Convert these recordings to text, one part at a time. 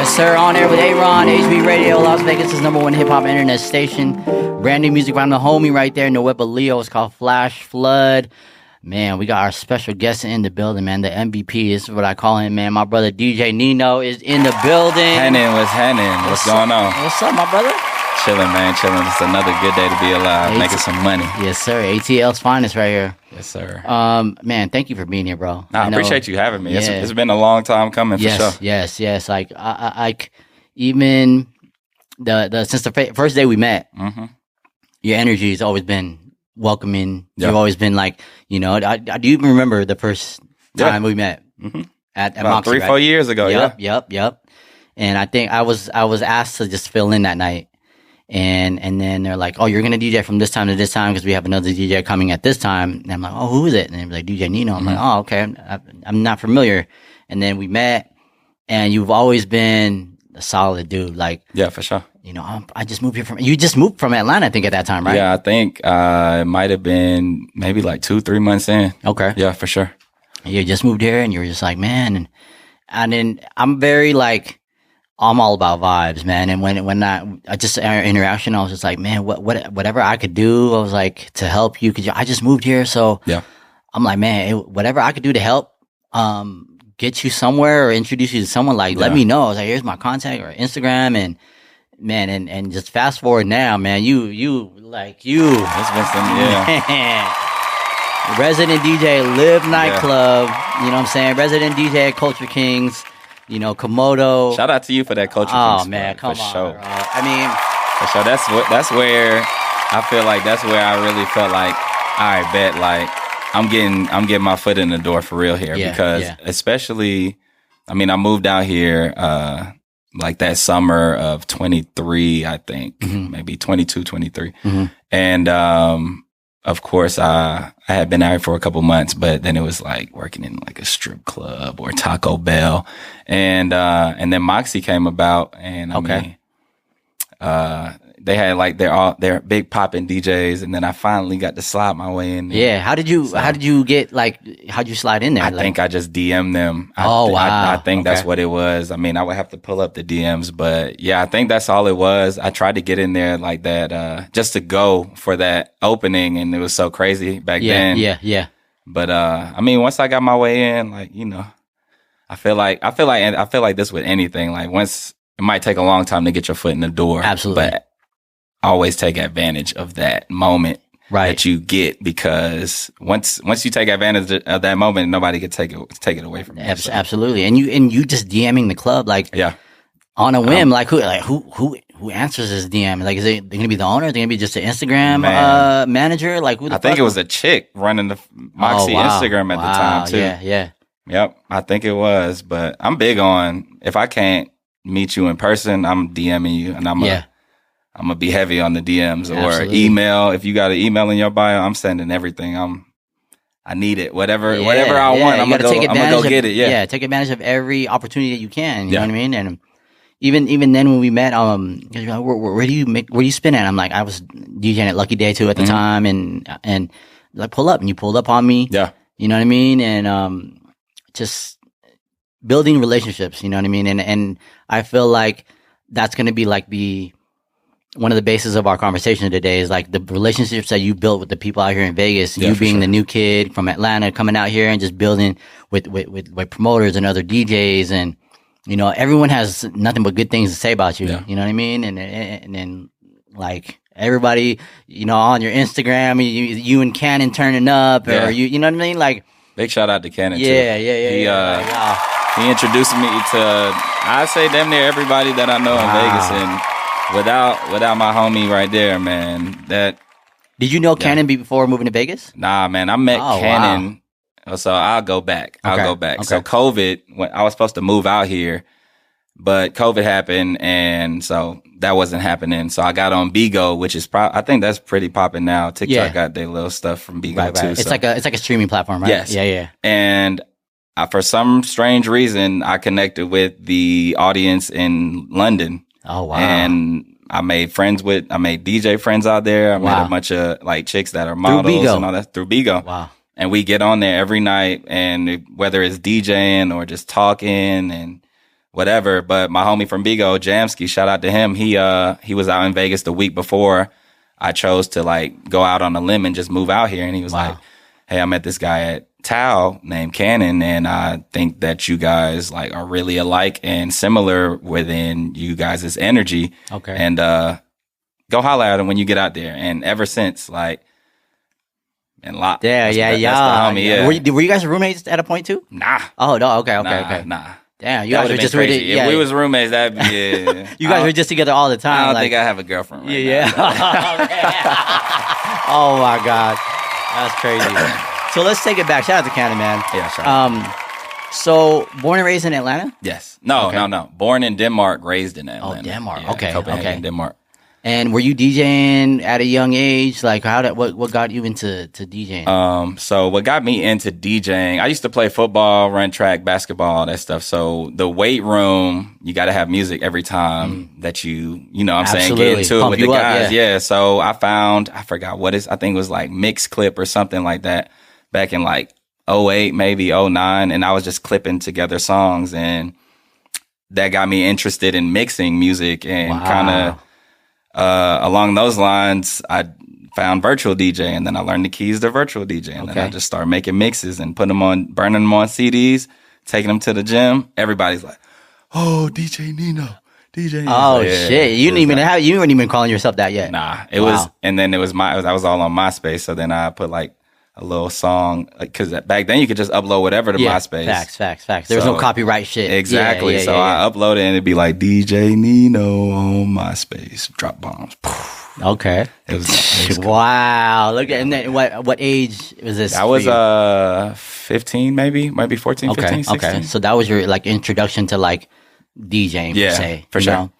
Yes, sir. On air with Aaron, HB Radio, Las Vegas' #1 hip-hop internet station. Brand new music from the homie right there, Noepa Leo. It's called Flash Flood. Man, we got our special guest in the building, man. The MVP, this is what I call him, man. My brother DJ Nino is in the building. What's happening? What's going on? What's up, my brother? Chilling, man. Chilling. It's another good day to be alive, making some money. Yes, sir. ATL's finest right here. Yes, sir. Man, thank you for being here, bro. I appreciate you having me. Yeah. It's been a long time coming, for sure. Yes. Like, even since the first day we met, your energy has always been welcoming. You've always been like, I do even remember the first time we met at about Moxie, 3-4 years ago. Yep. And I think I was asked to just fill in that night. And then they're like, oh, you're going to DJ from this time to this time because we have another DJ coming at this time. And I'm like, oh, who is it? And they're like, DJ Nino. I'm like, oh, okay. I'm not familiar. And then we met, and you've always been a solid dude. Like, yeah, for sure. I just moved here you just moved from Atlanta, I think, at that time, right? Yeah, I think it might have been maybe like 2-3 months in. Okay. Yeah, for sure. You just moved here, and you were just like, man. And then I'm very like, I'm all about vibes, man. And when I just our interaction, I was just like, man, whatever I could do, I was like, to help you, because I just moved here, so yeah. I'm like, man, whatever I could do to help, get you somewhere or introduce you to someone, like, let me know. I was like, here's my contact or Instagram, and man, and just fast forward now, man, you. It's been some, Resident DJ, Live Nightclub, you know what I'm saying? Resident DJ at Culture Kings. Komodo. Shout out to you for that Culture Kings. Oh man, come on, sure. Bro. I mean, for sure. That's where I feel like that's where I really felt like, all right, bet, like I'm getting my foot in the door for real here, because especially, I mean, I moved out here like that summer of 23, I think, maybe 22, 23, and of course, I had been out here for a couple months, but then it was like working in like a strip club or Taco Bell, and then Moxie came about, and I mean, they had like their big poppin' DJs, and then I finally got to slide my way in there. Yeah, how'd you slide in there? I think I just DM'd them. Wow. I think that's what it was. I mean, I would have to pull up the DMs, but yeah, I think that's all it was. I tried to get in there like that, just to go for that opening, and it was so crazy back then. Yeah. But I mean, once I got my way in, like, I feel like this with anything. Like, once, it might take a long time to get your foot in the door. Absolutely. But always take advantage of that moment that you get, because once you take advantage of that moment, nobody can take it away from you. Absolutely. And you just DMing the club, like, on a whim, like who answers this DM? Like, is it going to be the owner? Is it going to be just an Instagram manager? Like, who the I think it was a chick running the Moxie Instagram at the time too. Yeah. Yep, I think it was. But I'm big on, if I can't meet you in person, I'm DMing you, and I'm gonna be heavy on the DMs or email. If you got an email in your bio, I'm sending everything. I need it. Whatever I want, I'm gonna go get it. Yeah, take advantage of every opportunity that you can. You know what I mean? And even then when we met, where do you spin at? I'm like, I was DJing at Lucky Day 2 at the time, and like, pull up, and you pulled up on me. Yeah, you know what I mean? And just building relationships. You know what I mean? And I feel like that's gonna be like one of the bases of our conversation today is like the relationships that you built with the people out here in Vegas. You being the new kid from Atlanta, coming out here and just building with promoters and other DJs, and everyone has nothing but good things to say about you. You know what I mean? And then like everybody, on your Instagram, you and Cannon turning up, or you know what I mean? Like, big shout out to Cannon. Yeah. He introduced me to, I say, damn near everybody that I know in Vegas, and without my homie right there, man. Did you know Cannon before moving to Vegas? Nah, man. I met Cannon. Wow. So I'll go back. Okay. So COVID, when I was supposed to move out here, but COVID happened, and so that wasn't happening. So I got on Bigo, which is I think that's pretty popping now. TikTok got their little stuff from Bigo too. It's like a streaming platform, right? Yes. Yeah. And for some strange reason, I connected with the audience in London. Oh, wow. And I made DJ friends out there. I met a bunch of like chicks that are models and all that through Bigo. Wow. And we get on there every night, and whether it's DJing or just talking and whatever. But my homie from Bigo, Jamsky, shout out to him. He was out in Vegas the week before I chose to like go out on a limb and just move out here. And he was like, hey, I met this guy at Tao named Cannon, and I think that you guys like are really alike and similar within you guys' energy. Okay. And go holler at him when you get out there. And ever since, like, and lot. That's the homie, yeah. Were you guys roommates at a point too? Nah. Oh no. Okay. Nah. Damn, you guys were just crazy. If we was roommates, that'd be You guys were just together all the time. I don't think I have a girlfriend right now. Oh my God, that's crazy. So let's take it back. Shout out to Canada, man. Yeah, sure. So born and raised in Atlanta? Yes. No. Born in Denmark, raised in Atlanta. Oh, Denmark. Yeah, okay. Copenhagen, Denmark. And were you DJing at a young age? Like, what got you into DJing? So what got me into DJing? I used to play football, run track, basketball, that stuff. So the weight room, you got to have music every time that you know what I'm saying, get into it with the guys. Yeah. So I forgot I think it was like Mix Clip or something like that back in like 08, maybe 09. And I was just clipping together songs, and that got me interested in mixing music and kind of. Along those lines, I found virtual DJ, and then I learned the keys to virtual DJ, and then I just started making mixes and burning them on CDs, taking them to the gym. Everybody's like, "Oh, DJ Nino, DJ." Oh shit! You weren't even calling yourself that yet. Nah, it was, and then I was all on MySpace. So then I put like a little song, because back then you could just upload whatever to MySpace. Facts. There was no copyright shit. Exactly. So I uploaded, and it'd be like DJ Nino on MySpace. Drop bombs. Okay. It was cool. Wow. Look at, and then what age was this? I was 15, maybe 14, 15, 16. Okay. So that was your like introduction to like DJing, per se. For sure. Know?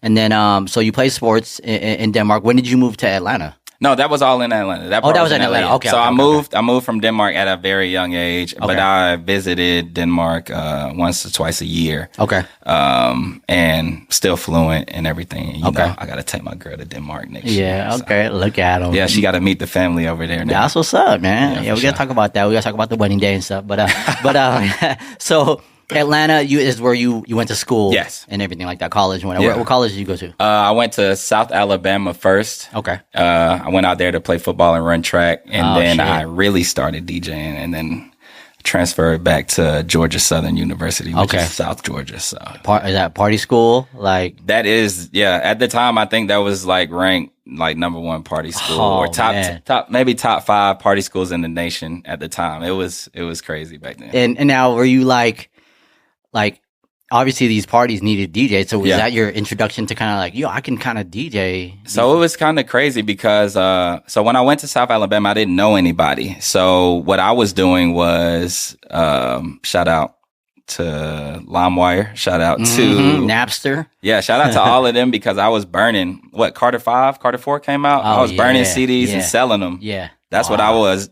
And then so you played sports in Denmark. When did you move to Atlanta? No, that was all in Atlanta. That was in Atlanta. Okay. So I moved from Denmark at a very young age, but I visited Denmark once or twice a year. Okay. And still fluent and everything. You know, I got to take my girl to Denmark next year. Yeah. Okay. So. Look at him. Yeah, she got to meet the family over there now. That's what's up, man. Yeah, we got to talk about that. We got to talk about the wedding day and stuff. But so. Atlanta is where you went to school, yes, and everything like that. College, whatever. What college did you go to? I went to South Alabama first. Okay. I went out there to play football and run track, and then I really started DJing, and then transferred back to Georgia Southern University, which is South Georgia. So, is that party school? Like that is, At the time, I think that was like ranked like #1 party school or top 5 party schools in the nation at the time. It was crazy back then. And now, were you like obviously these parties needed DJs, so was that your introduction to kind of like, I can kind of DJ? So it was kind of crazy because so when I went to South Alabama, I didn't know anybody. So what I was doing was shout out to LimeWire, shout out to Napster. Yeah, shout out to all of them, because I was burning Carter 4 came out. I was burning CDs and selling them. Yeah. That's what I was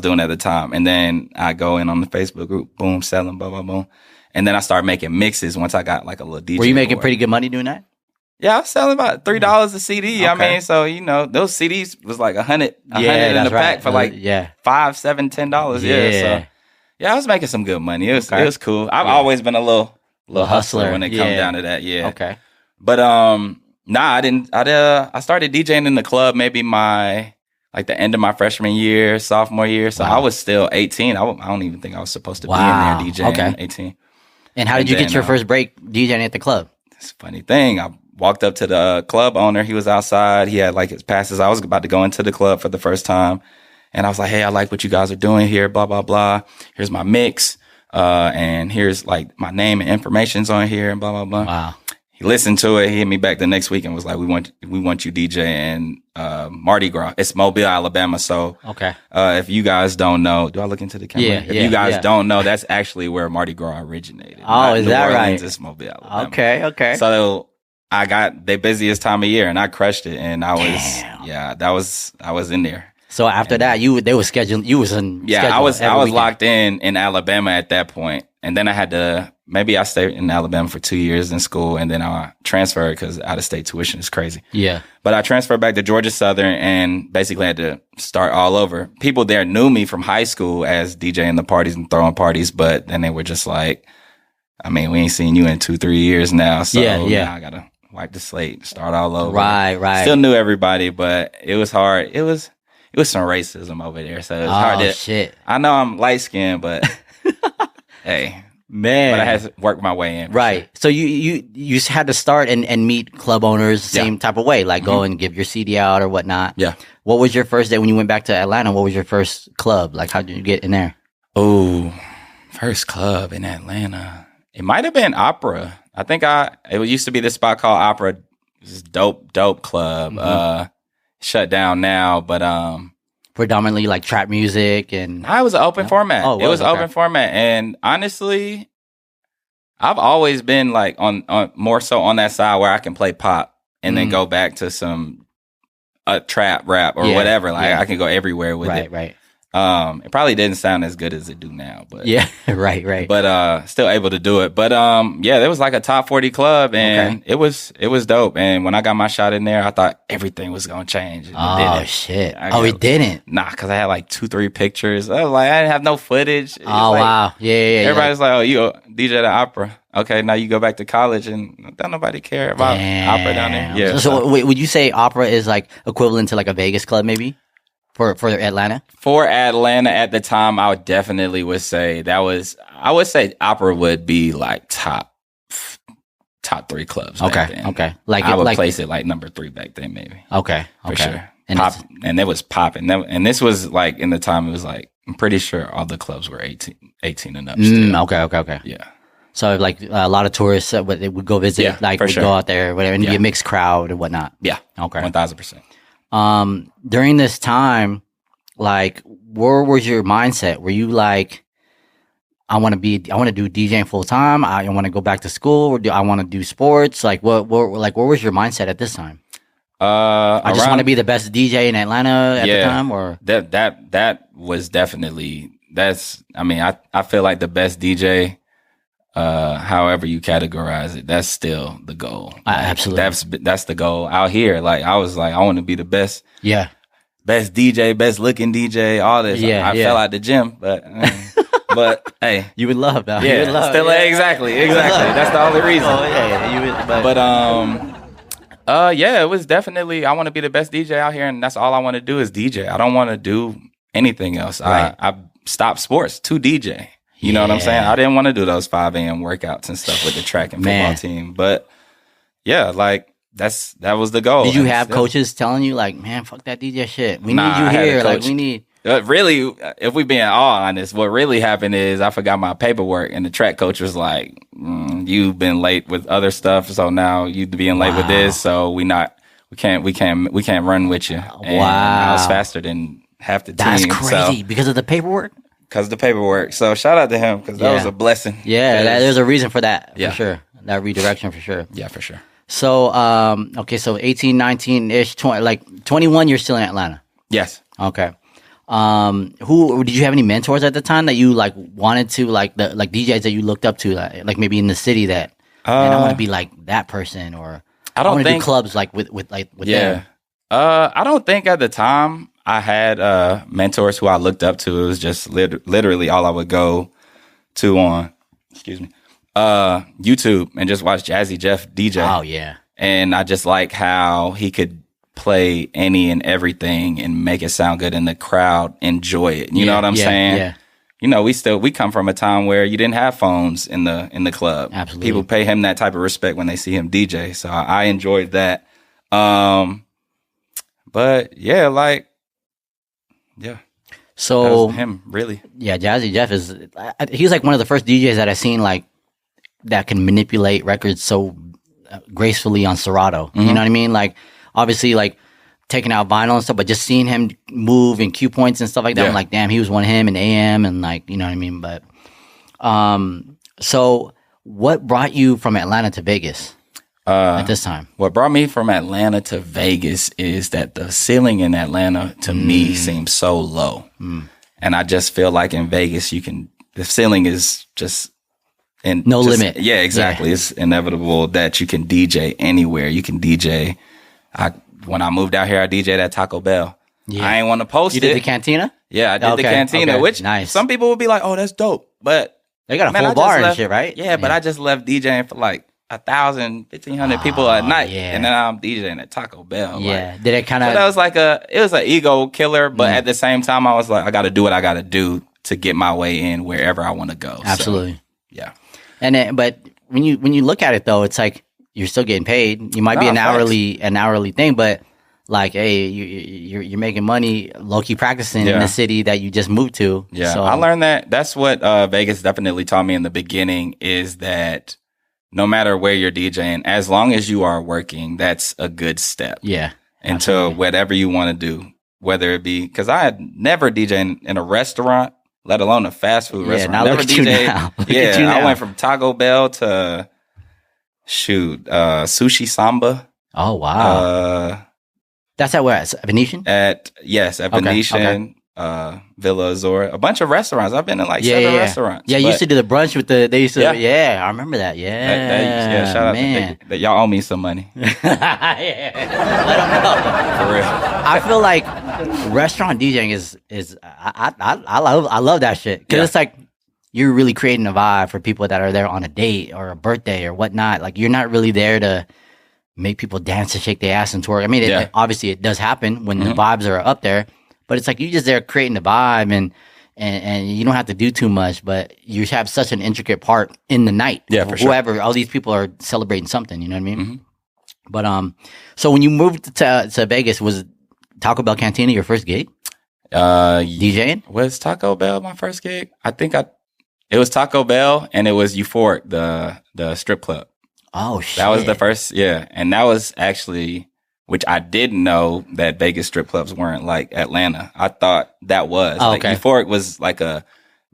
doing at the time. And then I go in on the Facebook group, boom, selling, blah, blah, boom. And then I started making mixes once I got like a little DJ. Were you making pretty good money doing that? Yeah, I was selling about $3 a CD. Okay. I mean, so those CDs was like $100 in the pack for like $5, $7, $10. Yeah. So I was making some good money. It was cool. I've always been a little hustler when it comes down to that. Yeah. Okay. But I didn't. I started DJing in the club maybe the end of my freshman year, sophomore year. So I was still 18. I don't even think I was supposed to be in there DJing. Okay. 18. And how did you get your first break DJing at the club? It's a funny thing. I walked up to the club owner. He was outside. He had like his passes. I was about to go into the club for the first time. And I was like, hey, I like what you guys are doing here, blah, blah, blah. Here's my mix. And here's like my name and information's on here and blah, blah, blah. Wow. He listened to it. He hit me back the next week and was like, we want you DJing Mardi Gras. It's Mobile, Alabama. So if you guys don't know, do I look into the camera? Yeah, if you guys don't know, that's actually where Mardi Gras originated. Oh, is that right? It's Mobile, Alabama. Okay. So I got the busiest time of year and I crushed it. And I was in there. So after that, they were scheduling. You was in. Yeah, I was locked in Alabama at that point, and then I had to. Maybe I stayed in Alabama for 2 years in school, and then I transferred because out of state tuition is crazy. Yeah, but I transferred back to Georgia Southern and basically had to start all over. People there knew me from high school as DJing the parties and throwing parties, but then they were just like, I mean, we ain't seen you in 2-3 years now. So yeah. I gotta wipe the slate, start all over. Right. Still knew everybody, but it was hard. It was some racism over there. So it was hard to. Shit. I know I'm light skinned, but hey. Man, but I had to work my way in. Right. Sure. So you had to start and meet club owners the same type of way, like go and give your CD out or whatnot. Yeah. What was your first day when you went back to Atlanta? What was your first club? Like, how did you get in there? Oh, first club in Atlanta. It might have been Opera. I think it used to be this spot called Opera. This dope club. Shut down now, but predominantly like trap music and it was an open format. It was okay. open format, and honestly, I've always been like on more so on that side where I can play pop and then go back to some trap rap or whatever. Like I can go everywhere with it. Right. It probably didn't sound as good as it do now, but right. But still able to do it. But there was like a top 40 club, and it was dope. And when I got my shot in there, I thought everything was gonna change. Shit! It didn't. Nah, because I had like 2-3 pictures. I was like, I didn't have no footage. Wow! Yeah. Everybody's like, oh, you a DJ at Opera? Okay, now you go back to college, and don't nobody care about Opera down there. Yeah. So wait, would you say Opera is like equivalent to like a Vegas club, maybe? For Atlanta? For Atlanta at the time, I would definitely say I would say Opera would be like top 3 clubs. Back then. Okay. Like I would place it like number 3 back then, maybe. Okay. For sure. And it was popping. And this was like in the time, it was like, I'm pretty sure all the clubs were 18 and up still. Okay. Yeah. So like a lot of tourists they would go visit, go out there, whatever, and be a mixed crowd and whatnot. Yeah. Okay. 1000%. During this time, like, where was your mindset? Were you like, I want to do DJing full time. I want to go back to school, or do I want to do sports? Like, where was your mindset at this time? I just want to be the best DJ in Atlanta at the time, or that was definitely I feel like the best DJ. However you categorize it, that's still the goal. Like, absolutely, that's the goal out here. Like I was like, I want to be the best. Yeah, best DJ, best looking DJ. All this. I fell out the gym, but hey, you would love that. Yeah, exactly. That's the only reason. It was definitely. I want to be the best DJ out here, and that's all I want to do is DJ. I don't want to do anything else. Right. I stopped sports to DJ. You know what I'm saying? I didn't want to do those 5 a.m. workouts and stuff with the track and football team. But yeah, like that was the goal. Did you have coaches telling you like, man, fuck that DJ shit. We need you here. Like we need. Really, if we being all honest, what really happened is I forgot my paperwork, and the track coach was like, "You've been late with other stuff, so now you being late with this. So we can't run with you." And I was faster than half the team. That's crazy because of the paperwork. Because of the paperwork. So shout out to him because that was a blessing. Yeah, there's a reason for that, for sure. That redirection for sure. Yeah, for sure. So, so 18, 19-ish, 21, you're still in Atlanta. Yes. Okay. Who did you have any mentors at the time that you like wanted to like DJs that you looked up to like maybe in the city that man, I want to be like that person, or I want to do clubs like with them. I don't think at the time I had mentors who I looked up to. It was just literally all I would go to on YouTube and just watch Jazzy Jeff DJ. Oh yeah. And I just like how he could play any and everything and make it sound good and the crowd enjoy it. You know what I'm saying? Yeah. You know, we come from a time where you didn't have phones in the club. Absolutely. People pay him that type of respect when they see him DJ. So I enjoyed that. But yeah, so that was him really. Yeah, Jazzy Jeff he's like one of the first DJs that I've seen like that can manipulate records so gracefully on Serato. Mm-hmm. You know what I mean? Like obviously like taking out vinyl and stuff, but just seeing him move in cue points and stuff like that, I'm like, damn, he was one of him in AM and like, you know what I mean? But so what brought you from Atlanta to Vegas at this time? What brought me from Atlanta to Vegas is that the ceiling in Atlanta to me seems so low. And I just feel like in Vegas the ceiling is just no limit. Yeah, exactly. Yeah. It's inevitable that you can DJ anywhere. You can DJ. When I moved out here, I DJ'd at Taco Bell. Yeah. I ain't want to post it. You did the Cantina? Yeah, I did the Cantina, which nice. Some people would be like, oh, that's dope. But They got a full bar and shit, right? Yeah, but I just left DJing for like 1,000, 1,500 people a night, and then I'm DJing at Taco Bell. Yeah, like, did it kind of? So that was like it was an ego killer, but at the same time, I was like, I got to do what I got to do to get my way in wherever I want to go. Absolutely, so, yeah. And then, but when you look at it though, it's like you're still getting paid. You might be an hourly thing, but like, hey, you're making money, low key practicing in the city that you just moved to. Yeah, so, I learned that. That's what Vegas definitely taught me in the beginning, is that no matter where you're DJing, as long as you are working, that's a good step. Yeah. Into whatever you want to do, whether it be, because I had never DJed in a restaurant, let alone a fast food restaurant. Now never look at DJed. You now. Yeah, I went from Taco Bell to Sushi Samba. Oh wow. That's at where? At Venetian? At Venetian. Villa Azora, a bunch of restaurants. I've been in like 7 restaurants. Yeah, you used to do the brunch with they used to, I remember that. Yeah. Shout out that y'all owe me some money. Let them know. For real. I feel like restaurant DJing is I love that shit. Because it's like you're really creating a vibe for people that are there on a date or a birthday or whatnot. Like you're not really there to make people dance and shake their ass and twerk. I mean, obviously it does happen when the vibes are up there. But it's like you just there creating the vibe and you don't have to do too much, but you have such an intricate part in the night. Yeah, for sure. Whoever, all these people are celebrating something, you know what I mean? Mm-hmm. But so when you moved to Vegas, was Taco Bell Cantina your first gig? DJing? Was Taco Bell my first gig? I think it was Taco Bell and it was Euphoric, the strip club. Oh shit. That was the first, and that was actually, which I didn't know that Vegas strip clubs weren't like Atlanta. I thought that was. Oh, like, Euphoric was like a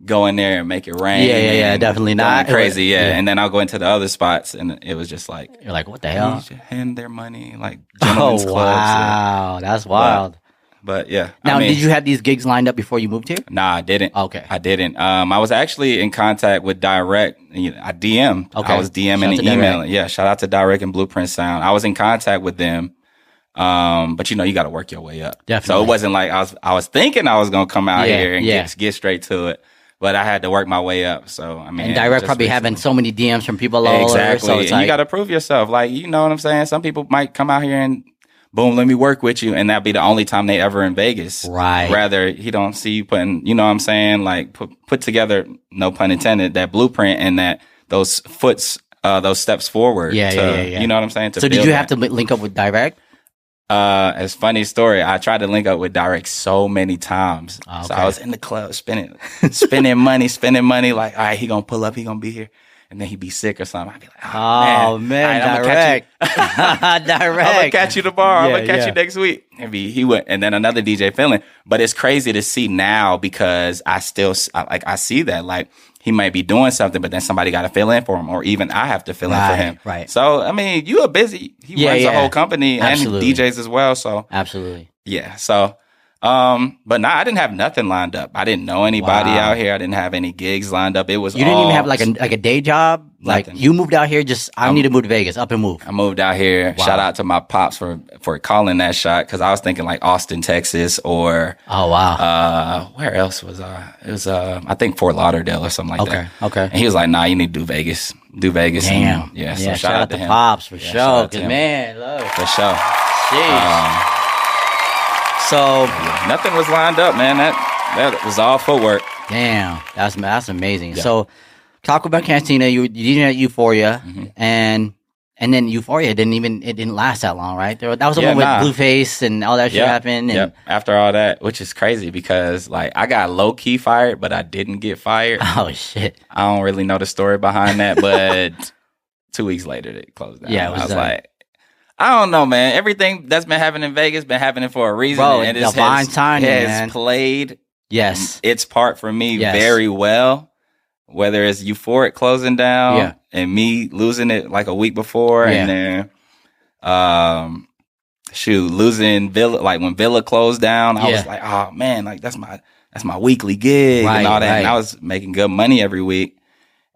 go in there and make it rain. Yeah, definitely not. Crazy, And then I'll go into the other spots and it was just like. You're like, what the hell? Hand their money, like gentlemen's clubs. Wow. That's wild. But yeah. Now, did you have these gigs lined up before you moved here? Nah, I didn't. Okay. I didn't. I was actually in contact with Direct. I DM'd. Okay. I was DMing and emailing. Yeah, shout out to Direct and Blueprint Sound. I was in contact with them. But you got to work your way up. Definitely. So it wasn't like I was thinking I was going to come out here and get straight to it, but I had to work my way up. So I mean, and Direct probably having so many DMs from people all over. So it's and you got to prove yourself. Like, you know what I'm saying? Some people might come out here and boom, let me work with you, and that'd be the only time they ever in Vegas. Right. Rather, he don't see you putting, you know what I'm saying? Like put together, no pun intended, that blueprint and those steps forward. Yeah. You know what I'm saying? So did you have to link up with Direct? It's funny story. I tried to link up with Direct so many times. Oh, okay. So I was in the club spending money. Like, all right, he gonna pull up, he gonna be here, and then he be sick or something. I'd be like, oh man, Direct, I'm gonna catch you tomorrow. I'm gonna catch you next week. And he went, and then another DJ feeling. But it's crazy to see now because I see that like. He might be doing something, but then somebody got to fill in for him, or even I have to fill in for him. Right. So, I mean, you are busy. He runs a whole company and DJs as well. So, absolutely. Yeah. So, but I didn't have nothing lined up. I didn't know anybody out here. I didn't have any gigs lined up. It was you didn't even have like a day job. Nothing. Like you moved out here. I need to move to Vegas. Up and move. I moved out here. Wow. Shout out to my pops for calling that shot because I was thinking like Austin, Texas, or where else was I? It was I think Fort Lauderdale or something like that. Okay. And he was like, "Nah, you need to do Vegas. Do Vegas." Damn. And, so shout out to him. Pops for sure. Cause man, look. For sure. So nothing was lined up, man. That was all footwork. Damn, that's amazing. Yeah. So Taco Bell Cantina, you did at Euphoria, and then Euphoria didn't last that long, right? That was the one with Blueface and all that shit happened. And after all that, which is crazy because like I got low key fired, but I didn't get fired. Oh shit! I don't really know the story behind that, but 2 weeks later it closed down. Yeah, I was like, I don't know, man. Everything that's been happening in Vegas been happening for a reason, bro. And divine timing, has played its part for me very well. Whether it's Euphoric closing down and me losing it like a week before, and then losing Villa, like when Villa closed down, I was like, oh man, like that's my weekly gig and all that. And I was making good money every week.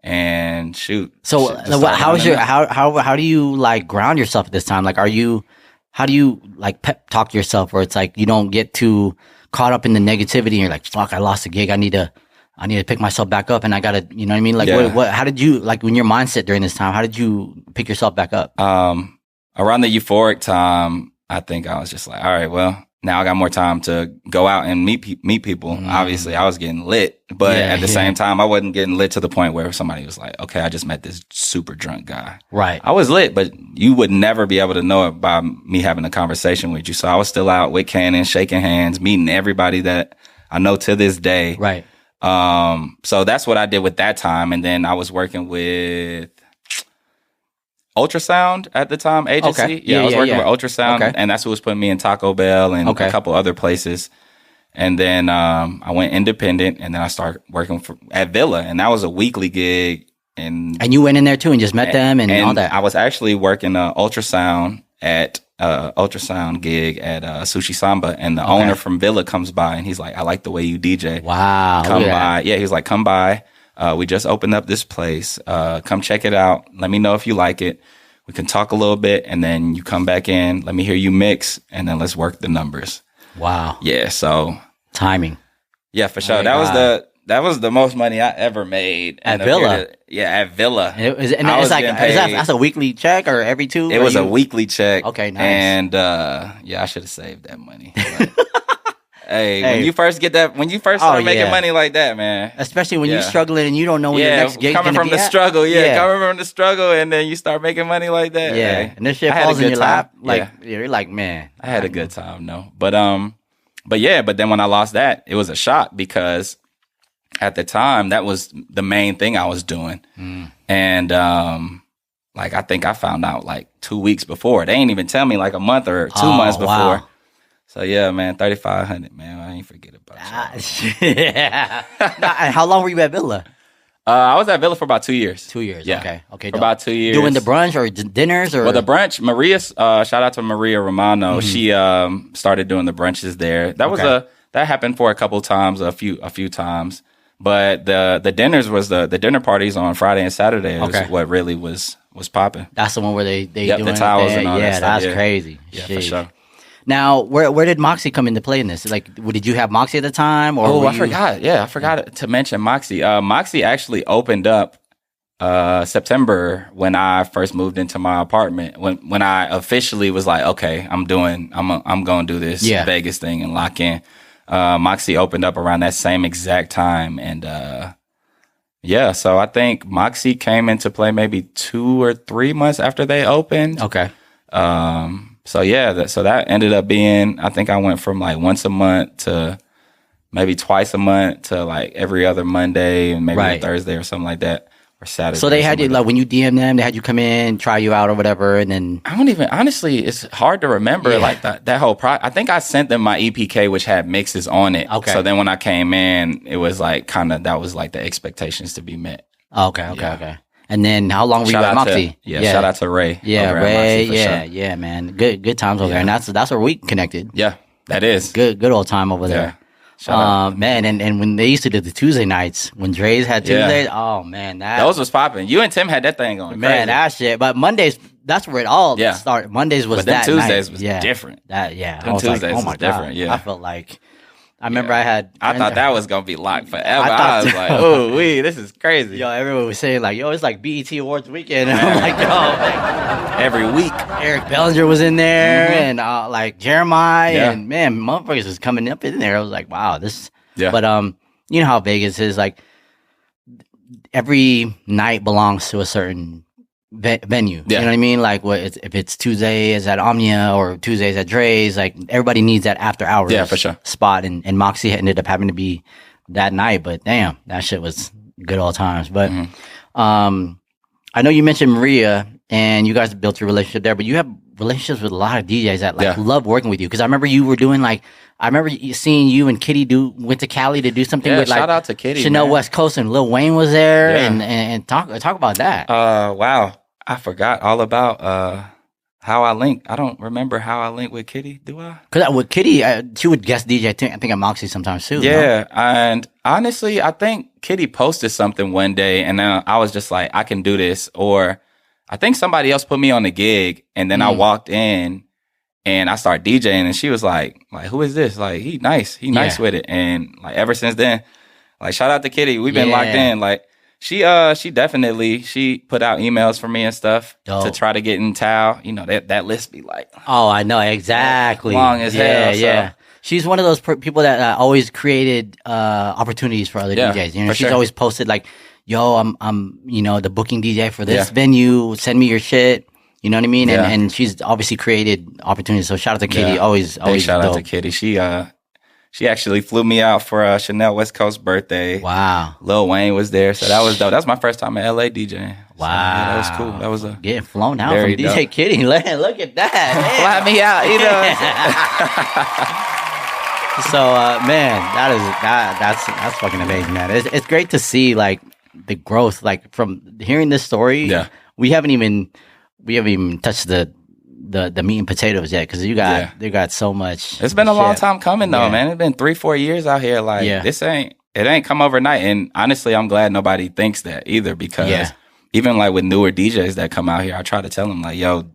And so how do you like ground yourself at this time? Like, how do you like pep talk to yourself where it's like you don't get too caught up in the negativity and you're like, fuck, I lost a gig, I need to I need to pick myself back up, and I gotta, you know what I mean? Like, what? How did you, like, when your mindset during this time? How did you pick yourself back up? Around the euphoric time, I think I was just like, all right, well, now I got more time to go out and meet people. Obviously, I was getting lit, but at the same time, I wasn't getting lit to the point where somebody was like, okay, I just met this super drunk guy. Right. I was lit, but you would never be able to know it by me having a conversation with you. So I was still out with Cannon, shaking hands, meeting everybody that I know to this day. Right. So that's what I did with that time. And then I was working with Ultrasound at the time agency. Okay. Yeah, I was working with Ultrasound, and that's who was putting me in Taco Bell and a couple other places. And then I went independent, and then I started working at Villa, and that was a weekly gig. And you went in there too and just met them and all that. I was actually working Ultrasound at Ultrasound gig at Sushi Samba, and the owner from Villa comes by, and he's like, "I like the way you DJ. Wow, come by." Yeah, he was like, "Come by. We just opened up this place. Come check it out. Let me know if you like it. We can talk a little bit, and then you come back in. Let me hear you mix, and then let's work the numbers." Wow. Yeah. So timing. Yeah, for sure. That was the most money I ever made at Villa. At Villa. That's a weekly check or every two? It was a weekly check. Okay, nice. And I should have saved that money. Hey, when you first start making money like that, man. Especially when you're struggling and you don't know when your next gig is coming from the struggle, coming from the struggle, and then you start making money like that. Yeah, hey, and this shit falls in your lap. Like, you're like, man. I had a good time, though. But then when I lost that, it was a shock because at the time, that was the main thing I was doing. And I think I found out like 2 weeks before. They ain't even tell me like a month or 2 months before. Wow. So yeah, man, 3,500, man. I ain't forget about yeah. How long were you at Villa? I was at Villa for about 2 years. 2 years. Yeah. Okay. For about 2 years. Doing the brunch or dinners or? Well, the brunch, Maria, shout out to Maria Romano. She started doing the brunches there. That was that happened for a couple times, a few times. But the dinners was the dinner parties on Friday and Saturday was what really was popping. That's the one where they doing the towels and all that stuff. That's crazy. Yeah, for sure. Now, where did Moxie come into play in this? Like, did you have Moxie at the time? Or I forgot. Yeah, I forgot to mention Moxie. Moxie actually opened up September when I first moved into my apartment. When I officially was like, okay, I'm going to do this Vegas thing and lock in. Moxie opened up around that same exact time, and so I think Moxie came into play maybe 2 or 3 months after they opened. Okay. So that ended up being, I think I went from like once a month to maybe twice a month to like every other Monday and maybe a Thursday or something like that, or Saturday. So they had you, like when you DM them, they had you come in, try you out or whatever, and then I don't even, honestly, it's hard to remember like that whole I think I sent them my EPK, which had mixes on it. Okay. So then when I came in, it was like that was like the expectations to be met. Okay. And then how long were you at Moxie? Shout out to Ray. Yeah, Ray. Yeah, man. Good times over there. And that's where we connected. Yeah, that is. Good old time over there. Man, and when they used to do the Tuesday nights, when Dre's had Tuesdays, oh man, those was popping. You and Tim had that thing going. Man, crazy. That shit. But Mondays, that's where it all started. Mondays was that Tuesdays night. was different. I was Tuesdays like, oh my was different. God. Yeah. I felt like I remember I thought that was gonna be locked forever. I was like, oh, this is crazy. Yo, everyone was saying like, yo, it's like BET Awards weekend. And I'm like, yo, every week. Eric Bellinger was in there, and like Jeremiah, and man, motherfuckers was coming up in there. I was like, wow, this. Yeah. But you know how Vegas is, like every night belongs to a certain venue. You know what I mean? Like if it's Tuesday is at Omnia or Tuesdays at Dre's, like everybody needs that after hours for sure. spot. And Moxie ended up having to be that night, but damn, that shit was good all times. But I know you mentioned Maria and you guys built your relationship there, but you have relationships with a lot of DJs that love working with you. Cause I remember you were doing I remember seeing you and Kitty went to Cali to do something with shout out to Kitty, Chanel West Coast, and Lil Wayne was there and talk about that. Wow. I forgot all about how I linked. I don't remember how I linked with Kitty. Do I? Because with Kitty, she would guest DJ. I think at Moxie sometimes too. Yeah, and honestly, I think Kitty posted something one day, and then I was just like, I can do this. Or I think somebody else put me on the gig, and then I walked in, and I started DJing, and she was like, who is this? Like, he nice with it. And like ever since then, Like, shout out to Kitty. We've been locked in. Like, she definitely, she put out emails for me and stuff to try to get in Tao. You know, that list be like, oh, I know exactly, long as hell. Yeah. She's one of those people that always created opportunities for other DJs. You know, she's always posted like, "Yo, I'm you know, the booking DJ for this venue. Send me your shit." You know what I mean? And she's obviously created opportunities. So shout out to Kitty. Always shout out to Kitty. She actually flew me out for Chanel West Coast birthday. Wow. Lil Wayne was there, so that was dope. That was my first time in LA DJing. Wow. So, yeah, that was cool. That was getting flown out from DJ dope. Kitty. Look at that. Fly me out, you know. So man, that's fucking amazing, man. It's great to see like the growth, like from hearing this story. Yeah. We haven't even touched the meat and potatoes yet, because you got so much. It's been a long time coming though, man. It's been 3-4 years out here. Like it ain't come overnight. And honestly, I'm glad nobody thinks that either, because even like with newer DJs that come out here, I try to tell them like, yo,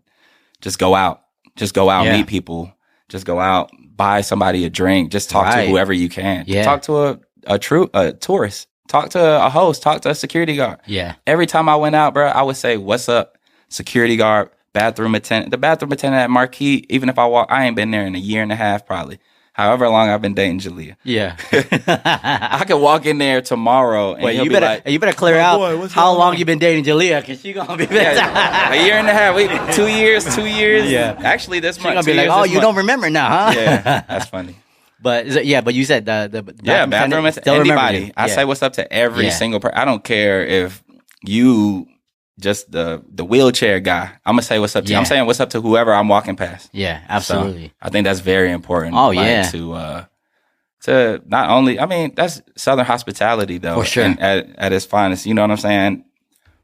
just go out, meet people, just go out, buy somebody a drink, just talk to whoever you can. Talk to a tourist, talk to a host, talk to a security guard. Every time I went out, bro, I would say, what's up, security guard, bathroom attendant. The bathroom attendant at Marquee, even if I ain't been there in a year and a half probably. However long I've been dating Jalea. Yeah. I could walk in there tomorrow and you better clear out how long you been dating Jalea, because she gonna be a year and a half. 2 years. Yeah. Actually, this month. She's gonna be like, oh, you don't remember now, huh? Yeah, that's funny. But you said the bathroom attendant, anybody. I say what's up to every single person. I don't care if you just the wheelchair guy. I'm gonna say what's up to you. I'm saying what's up to whoever I'm walking past. Yeah, absolutely. So I think that's very important. Oh, to not only, I mean, that's Southern hospitality though. For sure. At its finest. You know what I'm saying?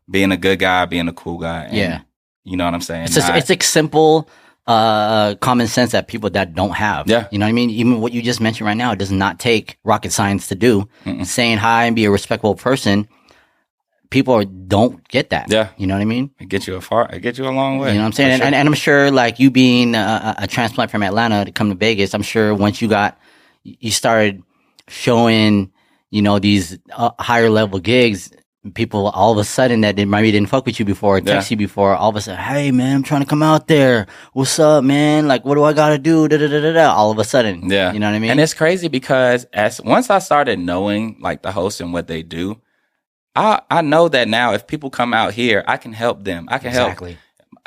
Being a good guy, being a cool guy. And, you know what I'm saying? It's like simple common sense that people that don't have. Yeah. You know what I mean? Even what you just mentioned right now, it does not take rocket science to do. Saying hi and be a respectful person. People don't get that. Yeah. You know what I mean? It gets you a long way. You know what I'm saying? Sure. And I'm sure, like, you being a transplant from Atlanta to come to Vegas, I'm sure once you started showing, you know, these higher level gigs, people all of a sudden that maybe didn't fuck with you before or text you before, all of a sudden, hey, man, I'm trying to come out there. What's up, man? Like, what do I got to do? All of a sudden. Yeah. You know what I mean? And it's crazy because once I started knowing, like, the hosts and what they do, I know that now if people come out here, I can help them. I can help.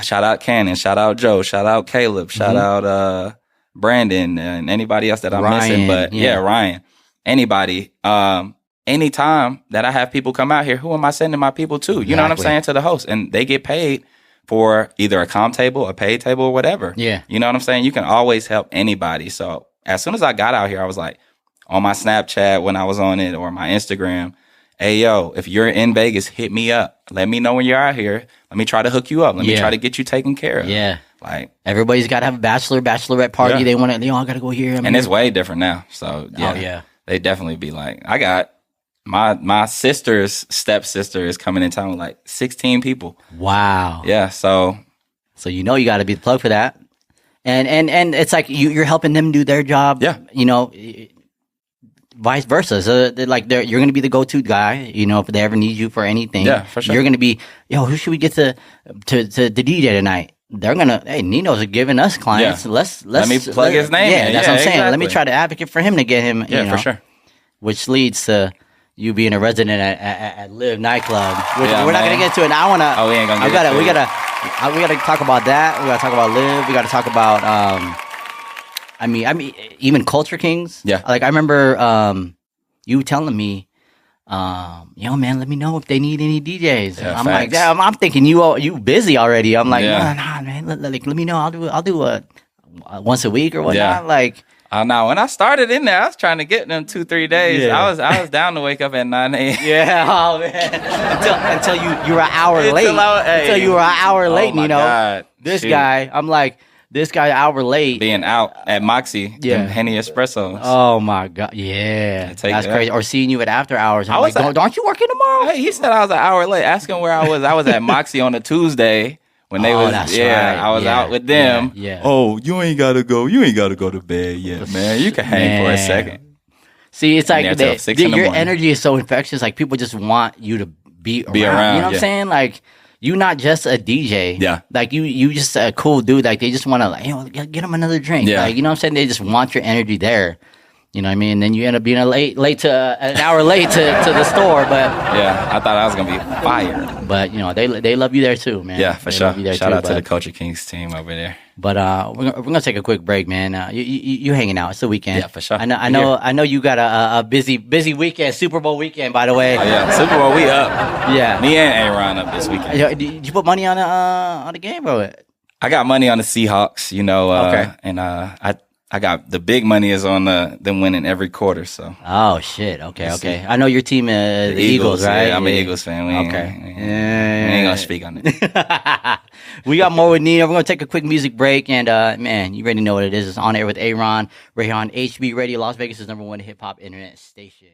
Shout out Cannon, shout out Joe, shout out Caleb, shout out Brandon, and anybody else that I'm missing. But Ryan, anybody. Anytime that I have people come out here, who am I sending my people to? You know what I'm saying? To the host. And they get paid for either a comm table, a paid table, or whatever. Yeah. You know what I'm saying? You can always help anybody. So as soon as I got out here, I was like, on my Snapchat when I was on it, or my Instagram, hey, yo, if you're in Vegas, hit me up. Let me know when you're out here. Let me try to hook you up. Let me try to get you taken care of. Yeah. Like, everybody's got to have a bachelorette party. Yeah. They want to, I got to go here. And it's way different now. So, they definitely be like, I got my sister's stepsister is coming in town with like 16 people. Wow. Yeah. So you know you got to be the plug for that. And it's like you're helping them do their job. Yeah. You know, vice versa. So you're going to be the go-to guy, you know, if they ever need you for anything. Yeah, for sure. You're going to be, who should we get to DJ tonight? They're going to, hey, Nino's giving us clients. Yeah. Let me plug his name in. That's what I'm saying. Exactly. Let me try to advocate for him to get him, for sure. Which leads to you being a resident at Live nightclub. We're not going to get to it. Now I want to. Oh, we ain't going to get to it. We got to talk about that. We got to talk about Live. We got to talk about, I mean, even Culture Kings. Yeah. Like, I remember you telling me, man, let me know if they need any DJs. Yeah, I'm facts. like, I'm thinking you busy already. I'm like, nah, man, let me know. I'll do a once a week or whatnot. Yeah. Like, now when I started in there, I was trying to get them 2-3 days. Yeah. I was down to wake up at 9 a.m. Yeah, oh man. until you were an hour late. Until you were an hour late, my you know. God. This guy, I'm like, this guy an hour late. Being out at Moxie, Henny Espressos. Oh my God, yeah, that's crazy. Or seeing you at after hours. I'm like, aren't you working tomorrow? Hey, he said I was an hour late. Ask him where I was. I was at Moxie on a Tuesday. When they was, right. I was out with them. Yeah. Oh, you ain't gotta go. You ain't gotta go to bed yet, man. You can hang for a second. See, it's like your morning. energy is so infectious. Like people just want you to be around. You know what I'm saying? Like you not just a DJ. Yeah. Like you just a cool dude. Like they just want to like, get them another drink. Yeah. Like, you know what I'm saying? They just want your energy there. You know what I mean? Then you end up being an hour late to the store, but yeah, I thought I was gonna be fired. But they love you there too, man. Yeah, for sure. Shout out to the Culture Kings team over there. But we're gonna take a quick break, man. You hanging out? It's the weekend. Yeah, for sure. I know you got a busy weekend, Super Bowl weekend, by the way. Oh, yeah, Super Bowl, we up. Yeah, me and Aaron up this weekend. Did you put money on the game, bro? I got money on the Seahawks, okay. And I got the big money is on them winning every quarter. So. Oh shit! Okay. I know your team is the Eagles, right? Yeah, I'm an Eagles fan. We ain't gonna speak on it. We got more with Nino. We're gonna take a quick music break, and man, you already know what it is. It's On Air with Aaron right here on HB Radio, Las Vegas' #1 hip hop internet station.